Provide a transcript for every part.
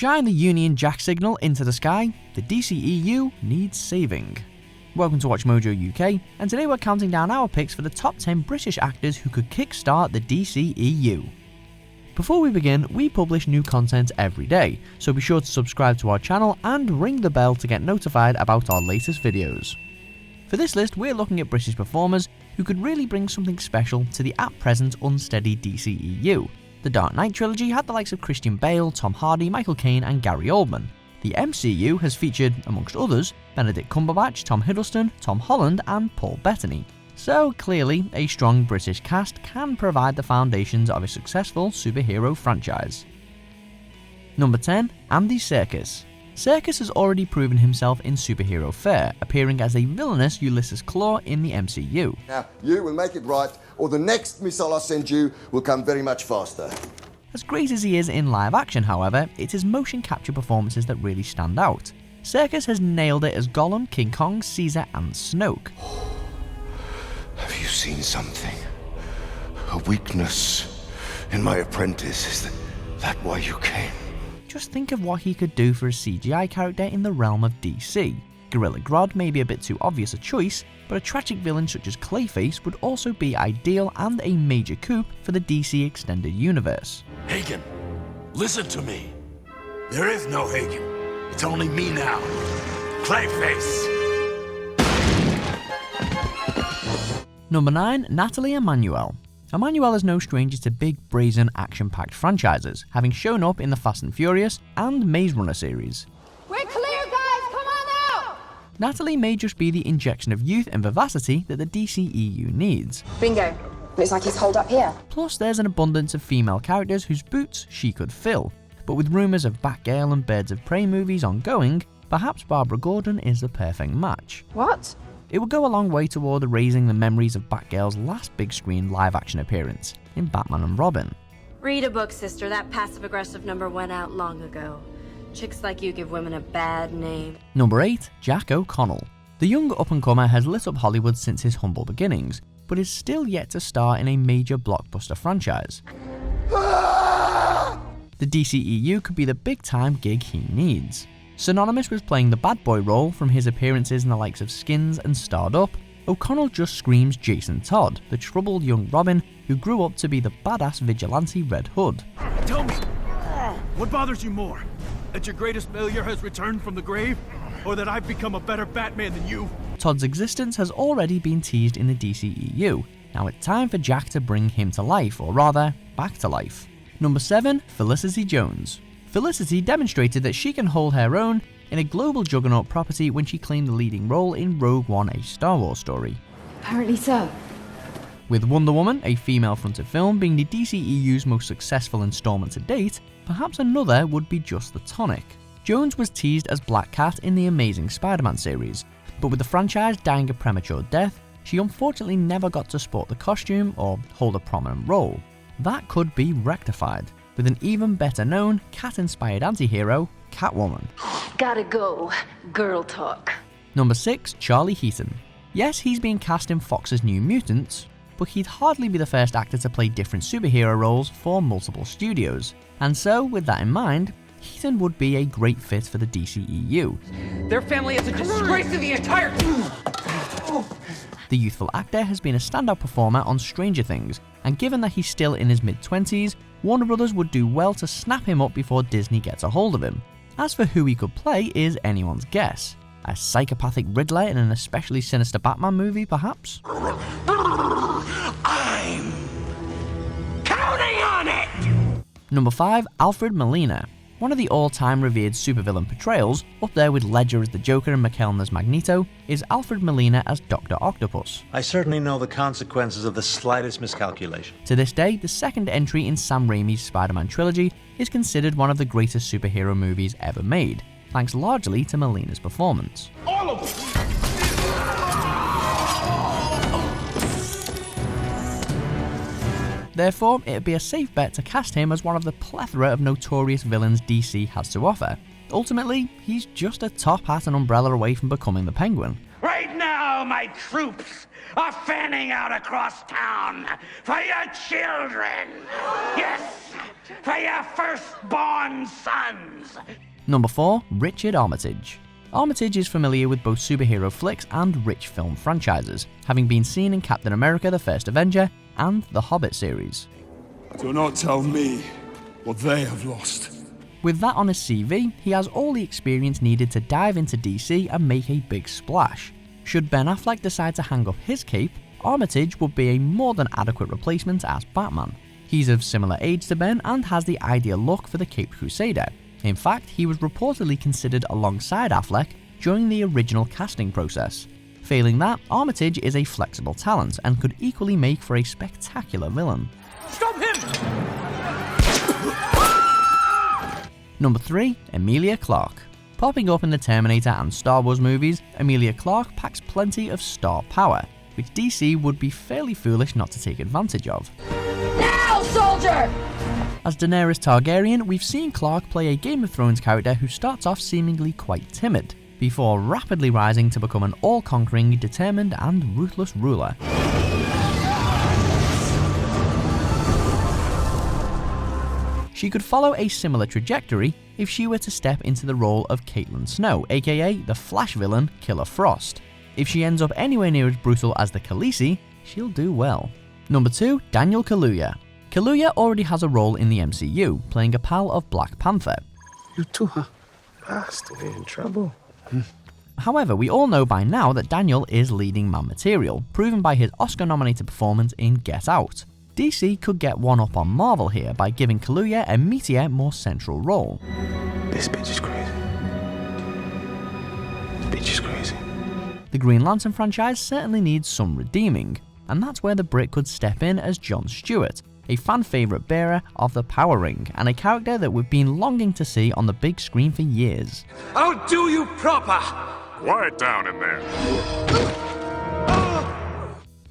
Shine the Union Jack signal into the sky, the DCEU needs saving. Welcome to Watch Mojo UK, and today we're counting down our picks for the top 10 British actors who could kickstart the DCEU. Before we begin, we publish new content every day, so be sure to subscribe to our channel and ring the bell to get notified about our latest videos. For this list, we're looking at British performers who could really bring something special to the at present unsteady DCEU. The Dark Knight trilogy had the likes of Christian Bale, Tom Hardy, Michael Caine and Gary Oldman. The MCU has featured, amongst others, Benedict Cumberbatch, Tom Hiddleston, Tom Holland and Paul Bettany. So clearly, a strong British cast can provide the foundations of a successful superhero franchise. Number 10. Andy Serkis. Serkis has already proven himself in superhero fare, appearing as a villainous Ulysses Klaue in the MCU. Now, you will make it right, or the next missile I send you will come very much faster. As great as he is in live action, however, it's his motion capture performances that really stand out. Serkis has nailed it as Gollum, King Kong, Caesar and Snoke. Have you seen something? A weakness in my apprentice. Is that why you came? Just think of what he could do for a CGI character in the realm of DC. Gorilla Grodd may be a bit too obvious a choice, but a tragic villain such as Clayface would also be ideal and a major coup for the DC extended universe. Hagen, listen to me. There is no Hagen. It's only me now. Clayface. Number 9. Nathalie Emmanuel. Emmanuel is no stranger to big, brazen, action-packed franchises, having shown up in the Fast and Furious and Maze Runner series. We're clear, guys! Come on out! Nathalie may just be the injection of youth and vivacity that the DCEU needs. Bingo. Looks like he's holed up here. Plus, there's an abundance of female characters whose boots she could fill. But with rumours of Batgirl and Birds of Prey movies ongoing, perhaps Barbara Gordon is the perfect match. What? It would go a long way toward erasing the memories of Batgirl's last big screen live action appearance in Batman and Robin. Read a book, sister. That passive-aggressive number went out long ago. Chicks like you give women a bad name. Number 8. Jack O'Connell. The young up-and-comer has lit up Hollywood since his humble beginnings, but is still yet to star in a major blockbuster franchise. The DCEU could be the big-time gig he needs. Synonymous with playing the bad boy role from his appearances in the likes of Skins and Starred Up, O'Connell just screams Jason Todd, the troubled young Robin who grew up to be the badass vigilante Red Hood. Tell me, what bothers you more? That your greatest failure has returned from the grave? Or that I've become a better Batman than you? Todd's existence has already been teased in the DCEU. Now it's time for Jack to bring him to life, or rather, back to life. Number 7. Felicity Jones. Felicity demonstrated that she can hold her own in a global juggernaut property when she claimed the leading role in Rogue One, a Star Wars story. Apparently so. With Wonder Woman, a female-fronted film, being the DCEU's most successful installment to date, perhaps another would be just the tonic. Jones was teased as Black Cat in the Amazing Spider-Man series, but with the franchise dying a premature death, she unfortunately never got to sport the costume or hold a prominent role. That could be rectified with an even better known cat-inspired anti-hero, Catwoman. Gotta go. Girl talk. Number 6. Charlie Heaton. Yes, he's being cast in Fox's New Mutants, but he'd hardly be the first actor to play different superhero roles for multiple studios. And so, with that in mind, Heaton would be a great fit for the DCEU. Their family is a disgrace to the entire... The youthful actor has been a standout performer on Stranger Things, and given that he's still in his mid-20s, Warner Brothers would do well to snap him up before Disney gets a hold of him. As for who he could play is anyone's guess. A psychopathic Riddler in an especially sinister Batman movie, perhaps? I'm counting on it! Number 5. Alfred Molina. One of the all-time revered supervillain portrayals, up there with Ledger as the Joker and McKellen as Magneto, is Alfred Molina as Dr. Octopus. I certainly know the consequences of the slightest miscalculation. To this day, the second entry in Sam Raimi's Spider-Man trilogy is considered one of the greatest superhero movies ever made, thanks largely to Molina's performance. All of them! Therefore, it'd be a safe bet to cast him as one of the plethora of notorious villains DC has to offer. Ultimately, he's just a top hat and umbrella away from becoming the Penguin. Right now! now my troops are fanning out across town for your children. Yes, for your firstborn sons. Number 4. Richard Armitage. Armitage is familiar with both superhero flicks and rich film franchises, having been seen in Captain America: The First Avenger and the Hobbit series. Do not tell me what they have lost. With that on his CV, he has all the experience needed to dive into DC and make a big splash. Should Ben Affleck decide to hang up his cape, Armitage would be a more than adequate replacement as Batman. He's of similar age to Ben and has the ideal look for the Caped Crusader. In fact, he was reportedly considered alongside Affleck during the original casting process. Failing that, Armitage is a flexible talent and could equally make for a spectacular villain. Stop him! Number 3. Emilia Clarke. Popping up in the Terminator and Star Wars movies, Emilia Clarke packs plenty of star power, which DC would be fairly foolish not to take advantage of. Now, soldier! As Daenerys Targaryen, we've seen Clarke play a Game of Thrones character who starts off seemingly quite timid, before rapidly rising to become an all-conquering, determined and ruthless ruler. She could follow a similar trajectory if she were to step into the role of Caitlin Snow, aka the Flash villain Killer Frost. If she ends up anywhere near as brutal as the Khaleesi, she'll do well. Number 2. Daniel Kaluuya. Kaluuya already has a role in the MCU, playing a pal of Black Panther. You too, huh? Bastard, in trouble. However, we all know by now that Daniel is leading man material, proven by his Oscar-nominated performance in Get Out. DC could get one up on Marvel here by giving Kaluuya a meatier, more central role. This bitch is crazy. This bitch is crazy. The Green Lantern franchise certainly needs some redeeming, and that's where the Brit could step in as Jon Stewart, a fan favourite bearer of the Power Ring, and a character that we've been longing to see on the big screen for years. I'll do you proper. Quiet down in there.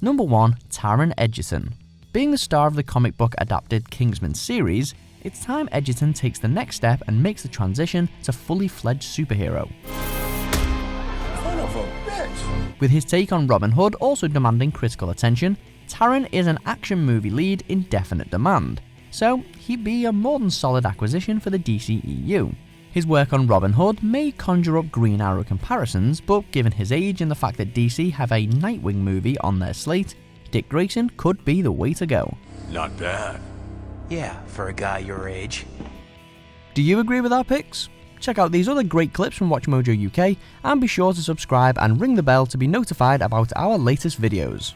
Number 1. Taron Egerton. Being the star of the comic book adapted Kingsman series, it's time Egerton takes the next step and makes the transition to fully fledged superhero. Son of a bitch! With his take on Robin Hood also demanding critical attention, Taron is an action movie lead in definite demand, so he'd be a more than solid acquisition for the DCEU. His work on Robin Hood may conjure up Green Arrow comparisons, but given his age and the fact that DC have a Nightwing movie on their slate, Dick Grayson could be the way to go. Not bad. Yeah, for a guy your age. Do you agree with our picks? Check out these other great clips from WatchMojo UK and be sure to subscribe and ring the bell to be notified about our latest videos.